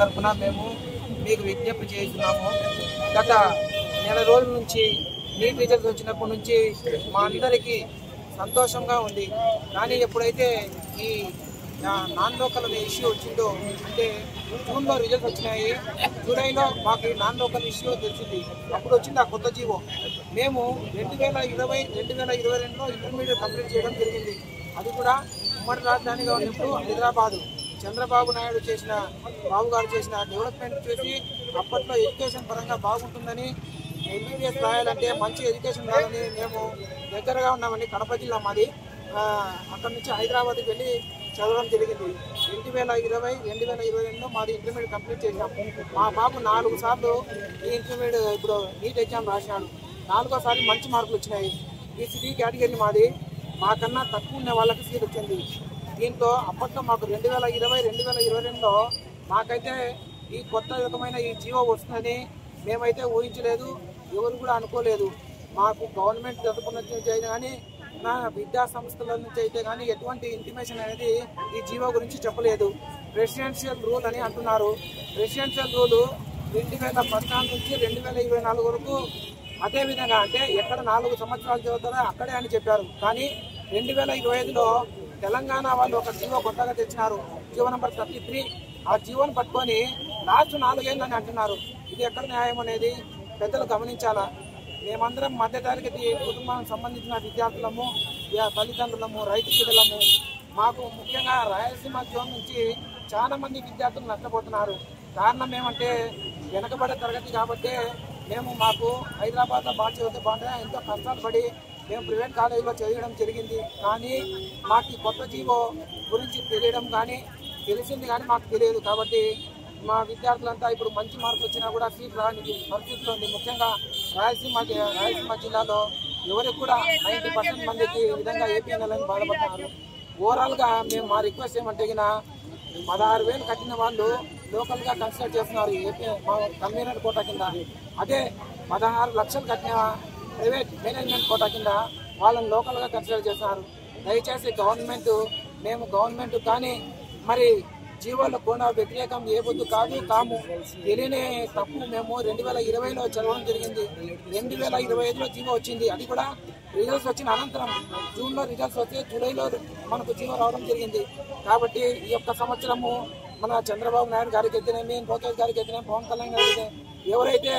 తరఫున మేము మీకు విజ్ఞప్తి చేస్తున్నాము. గత నెల రోజుల నుంచి నీట్ రిజల్ట్స్ వచ్చినప్పటి నుంచి మా అందరికీ సంతోషంగా ఉంది. కానీ ఎప్పుడైతే ఈ నాన్ లోకల్ అనే ఇష్యూ వచ్చిందో, అంటే జూన్లో రిజల్ట్స్ వచ్చినాయి, జూలైలో మాకు ఈ నాన్ లోకల్ ఇష్యూ తెలిసింది. అప్పుడు వచ్చింది ఆ కొత్త జీవో. మేము 2022లో ఇంటర్మీడియట్ కంప్లీట్ చేయడం జరిగింది. అది కూడా ఉమ్మడి రాజధానిగా ఉన్నప్పుడు హైదరాబాదు చంద్రబాబు నాయుడు బాబు గారు చేసిన డెవలప్మెంట్ చూసి అప్పట్లో ఎడ్యుకేషన్ పరంగా బాగుంటుందని, ఎంబీబీఎస్ రాయాలంటే మంచి ఎడ్యుకేషన్ రాయాలని మేము దగ్గరగా ఉన్నామని, కడప జిల్లా మాది, అక్కడి నుంచి హైదరాబాద్కి వెళ్ళి చదవడం జరిగింది. 2022లో మాది ఇంటర్మీడియట్ కంప్లీట్ చేసాం. మా బాబు 4 సార్లు ఈ ఇంటర్మీడియట్ ఇప్పుడు నీట్ ఎగ్జామ్ రాసినాడు. 4వ సారి మంచి మార్కులు వచ్చినాయి. ఈ సిటీ కేటగిరీ మాది, మాకన్నా తక్కువ ఉన్న వాళ్ళకి సీట్ వచ్చింది. దీంతో అప్పట్లో మాకు 2022లో మాకైతే ఈ కొత్త రకమైన ఈ జీవో వస్తుందని మేమైతే ఊహించలేదు, ఎవరు కూడా అనుకోలేదు. మాకు గవర్నమెంట్ తరపున నుంచి అయితే కానీ, నా విద్యా సంస్థల నుంచి అయితే కానీ ఎటువంటి ఇంటిమేషన్ అనేది ఈ జీవో గురించి చెప్పలేదు. రెసిడెన్షియల్ రూల్ అని అంటున్నారు. రెసిడెన్షియల్ రూల్ 2014 నుంచి 2024 వరకు అదేవిధంగా, అంటే ఎక్కడ 4 సంవత్సరాలు చదువుతారో అక్కడే అని చెప్పారు. కానీ 2025లో తెలంగాణ వాళ్ళు ఒక జీవో కొత్తగా తెచ్చినారు, జీవో నెంబర్ 33. ఆ జీవోను పట్టుకొని లాస్ట్ 4 ఏళ్ళు అని అంటున్నారు. ఇది ఎక్కడ న్యాయం అనేది పెద్దలు గమనించాలా. మేమందరం మధ్యతరగతి కుటుంబానికి సంబంధించిన విద్యార్థులము, తల్లిదండ్రులము, రైతు బిడ్డలము. మాకు ముఖ్యంగా రాయలసీమ జోన్ నుంచి చాలా మంది విద్యార్థులు నష్టపోతున్నారు. కారణం ఏమంటే వెనకబడే తరగతి కాబట్టి మాకు హైదరాబాద్లో బాగా చదివితే బాగుంటుంది, ఎంతో కష్టాలు పడి మేము ప్రైవేట్ కాలేజీలో చదివడం జరిగింది. కానీ మాకు కొత్త జీవో గురించి తెలిసింది కానీ మాకు తెలియదు. కాబట్టి మా విద్యార్థులంతా ఇప్పుడు మంచి మార్కులు వచ్చినా కూడా సీట్ రాని పరిస్థితిలో ఉంది. ముఖ్యంగా రాయలసీమ జిల్లాలో ఎవరికి కూడా 90% మందికి ఈ విధంగా ఏపీఎన్ఎల్ని బాధపడుతున్నారు. ఓవరాల్గా మా రిక్వెస్ట్ ఏమంటే 16,000 కట్టిన వాళ్ళు లోకల్గా కన్సిడర్ చేస్తున్నారు ఏపీ కన్వీనర్ కోటా కింద. అదే 16 లక్షలు కట్టిన ప్రైవేట్ మేనేజ్మెంట్ కోటా కింద వాళ్ళని లోకల్గా కన్సిడర్ చేస్తున్నారు. దయచేసి గవర్నమెంట్ కానీ మరి జీవోల కూడా వ్యతిరేకం ఏ బొద్దు కాము. తెలియని తప్పు మేము 2020లో చదవడం జరిగింది. 2025లో జీవో వచ్చింది. అది కూడా రిజల్ట్స్ వచ్చిన అనంతరం జూన్లో రిజల్ట్స్ వస్తే జూలైలో మనకు జీవో రావడం జరిగింది. కాబట్టి ఈ యొక్క సంవత్సరము మన చంద్రబాబు నాయుడు గారికి అయితేనేమి, లోకేష్ గారికి అయితేనేమి, పవన్ కళ్యాణ్ గారికి ఎవరైతే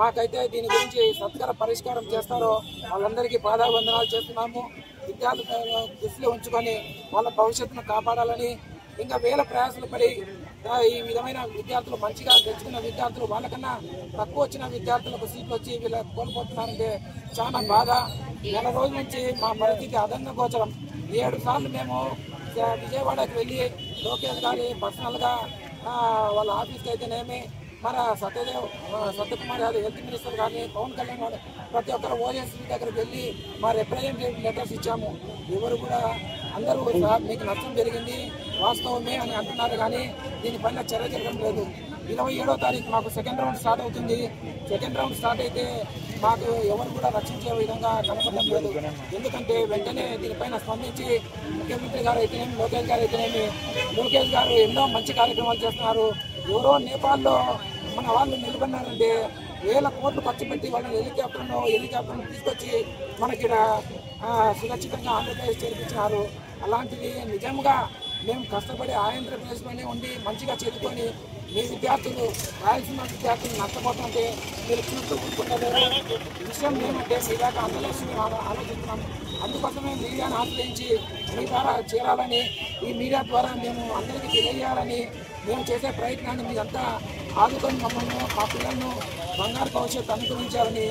మాకైతే దీని గురించి సత్వర పరిష్కారం చేస్తారో వాళ్ళందరికీ పాదాభివందనాలు చేస్తున్నాము. విద్యార్థులు దృష్టిలో ఉంచుకొని వాళ్ళ భవిష్యత్తును కాపాడాలని, ఇంకా వేల ప్రయాసాలు పడి ఈ విధమైన విద్యార్థులు మంచిగా తెచ్చుకున్న విద్యార్థులు వాళ్ళకన్నా తక్కువ వచ్చిన విద్యార్థులకు సీట్లు వచ్చి వీళ్ళ కోల్పోతున్నారంటే చాలా బాధ. నెల రోజుల నుంచి మా పరిస్థితి అదన్న గోచరం. 7 సార్లు మేము విజయవాడకి వెళ్ళి లోకేష్ గారి పర్సనల్గా వాళ్ళ ఆఫీస్కి అయితేనేమి, మన సత్యకుమార్ యాదవ్ హెల్త్ మినిస్టర్ గారిని, పవన్ కళ్యాణ్ గారు ప్రతి ఒక్కరు ఓఎస్సీ దగ్గరికి వెళ్ళి మా రిప్రజెంటేటివ్ లెటర్స్ ఇచ్చాము. ఎవరు కూడా అందరూ మీకు నష్టం జరిగింది వాస్తవమే అని అంటున్నారు, కానీ దీనిపైన చర్య జరగడం లేదు. 27వ తారీఖు మాకు సెకండ్ రౌండ్ స్టార్ట్ అవుతుంది. సెకండ్ రౌండ్ స్టార్ట్ అయితే మాకు ఎవరు కూడా రక్షించే విధంగా కనపడడం లేదు. ఎందుకంటే వెంటనే దీనిపైన స్పందించి ముఖ్యమంత్రి గారు అయితేనేమి, లోకేష్ గారు అయితేనేమి, లోకేష్ గారు ఎన్నో మంచి కార్యక్రమాలు చేస్తున్నారు. ఎవరో నేపాల్లో మన వాళ్ళు నిలబడినారంటే వేల కోట్లు ఖర్చు పెట్టి వాళ్ళని హెలికాప్టర్ను తీసుకొచ్చి మనకి సురక్షితంగా ఆంధ్రప్రదేశ్ చేర్పించినారు. అలాంటిది నిజంగా మేము కష్టపడి ఆంధ్రప్రదేశ్లోనే ఉండి మంచిగా చేర్చుకొని మీ విద్యార్థులు, రాయలసీమ విద్యార్థులు నష్టపోతుంటే మీరు చూస్తూ కూర్చుంటారు. విషయం ఏమంటే మీ దాకా అందలేసి ఆలోచిస్తున్నాము. అందుకోసమే మీడియాను ఆశ్రయించి మీ ద్వారా చేరాలని, ఈ మీడియా ద్వారా మేము అందరికీ తెలియజేయాలని మేము చేసే ప్రయత్నాన్ని మీరంతా ఆదుకొని మమ్మల్ని, మా పిల్లలను బంగారు భవిష్యత్తు అనుగ్రహించాలని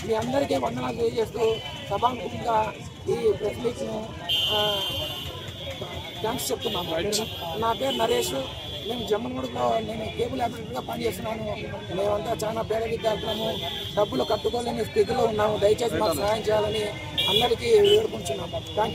మీ అందరికీ వందనాలు తెలియజేస్తూ సభాముఖంగా ఈ ప్రెస్ మీట్ను థ్యాంక్స్ చెప్తున్నాను. నా పేరు నరేష్. మేము జమ్మన్గూడలో కేబుల్ ఆపరేటర్గా పనిచేస్తున్నాను. మేమంతా చాలా పేద విద్యార్థులము, డబ్బులు కట్టుకోలేని స్థితిలో ఉన్నాము. దయచేసి మాకు సహాయం చేయాలని అందరికీ వేడుకుంటున్నాము. Thank you.